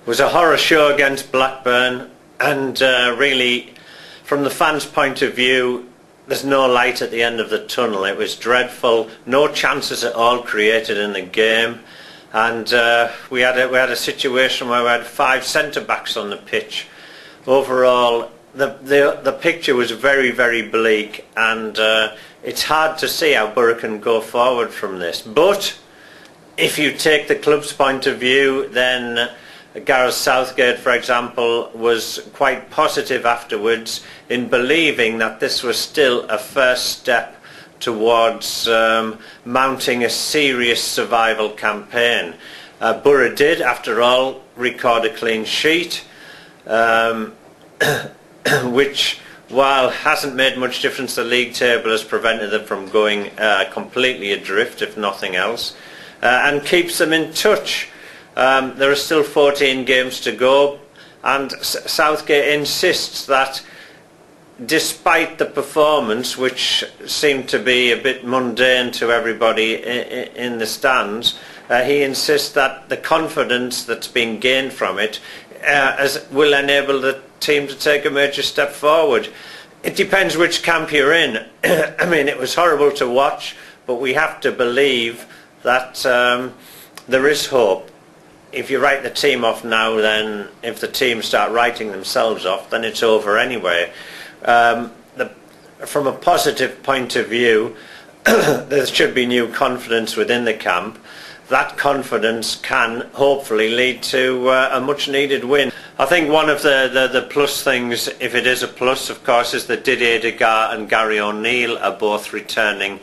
was a horror show against Blackburn, and really, from the fans' point of view, there's no light at the end of the tunnel. It was dreadful, no chances at all created in the game, and we had a situation where we had 5 centre-backs on the pitch. Overall, the picture was very, very bleak, and it's hard to see how Boro can go forward from this. But if you take the club's point of view, then Gareth Southgate, for example, was quite positive afterwards in believing that this was still a first step towards mounting a serious survival campaign. Boro did, after all, record a clean sheet, which, while hasn't made much difference to the league table, has prevented them from going completely adrift, if nothing else, and keeps them in touch. There are still 14 games to go, and Southgate insists that despite the performance, which seemed to be a bit mundane to everybody in the stands, he insists that the confidence that's been gained from it will enable the team to take a major step forward. It depends which camp you're in. I mean, it was horrible to watch, but we have to believe that there is hope. If you write the team off now, then if the team start writing themselves off, then it's over anyway. From a positive point of view, there should be new confidence within the camp. That confidence can hopefully lead to a much needed win. I think one of the plus things, if it is a plus, of course, is that Didier Degas and Gary O'Neill are both returning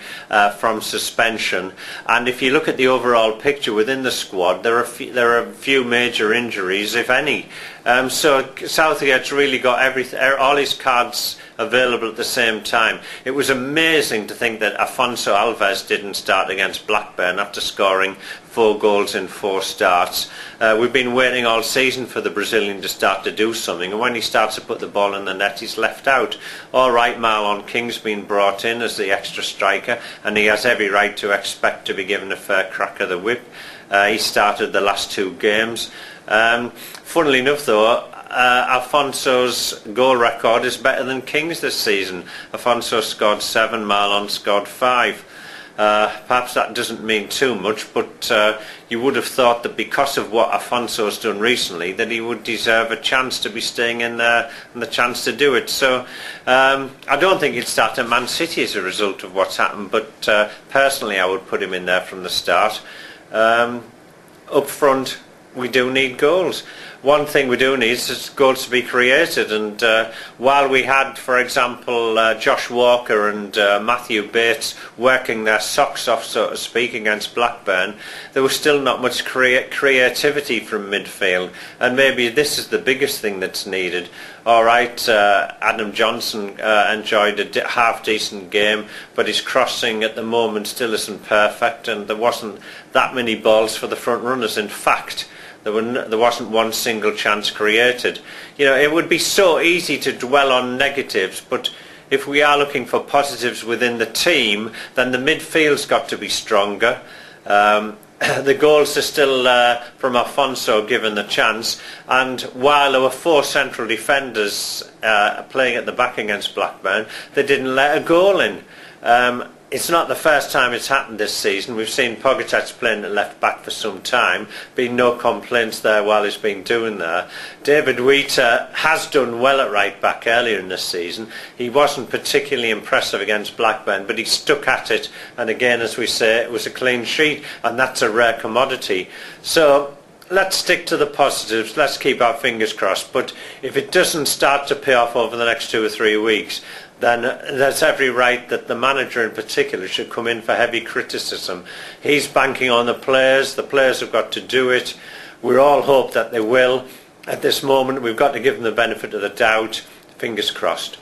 from suspension. And if you look at the overall picture within the squad, there are a few major injuries, if any. So Southgate's really got all his cards available at the same time. It was amazing to think that Afonso Alves didn't start against Blackburn after scoring 4 goals in 4 starts. We've been waiting all season for the Brazilian to start to do something, and when he starts to put the ball in the net, he's left out. All right, Marlon King's been brought in as the extra striker, and he has every right to expect to be given a fair crack of the whip. He started the last 2 games. Funnily enough, though, Afonso's goal record is better than King's this season. Afonso scored 7, Marlon scored 5. Perhaps that doesn't mean too much, but you would have thought that because of what Afonso's done recently, that he would deserve a chance to be staying in there and the chance to do it. So I don't think he'd start at Man City as a result of what's happened, but personally I would put him in there from the start. Up front, we do need goals. One thing we do need is goals to be created, and while we had, for example, Josh Walker and Matthew Bates working their socks off, so to speak, against Blackburn, there was still not much creativity from midfield, and maybe this is the biggest thing that's needed. All right, Adam Johnson enjoyed a half-decent game, but his crossing at the moment still isn't perfect, and there wasn't that many balls for the front runners. In fact, there wasn't one single chance created. You know, it would be so easy to dwell on negatives, but if we are looking for positives within the team, then the midfield's got to be stronger. The goals are still from Afonso given the chance, and while there were 4 central defenders playing at the back against Blackburn, they didn't let a goal in. It's not the first time it's happened this season. We've seen Pogačar playing at left back for some time, been no complaints there while he's been doing there. David Wheater has done well at right back earlier in this season. He wasn't particularly impressive against Blackburn, but he stuck at it, and again, as we say, it was a clean sheet, and that's a rare commodity. So let's stick to the positives, let's keep our fingers crossed, but if it doesn't start to pay off over the next 2 or 3 weeks, then there's every right that the manager in particular should come in for heavy criticism. He's banking on the players have got to do it. We all hope that they will. At this moment, we've got to give them the benefit of the doubt. Fingers crossed.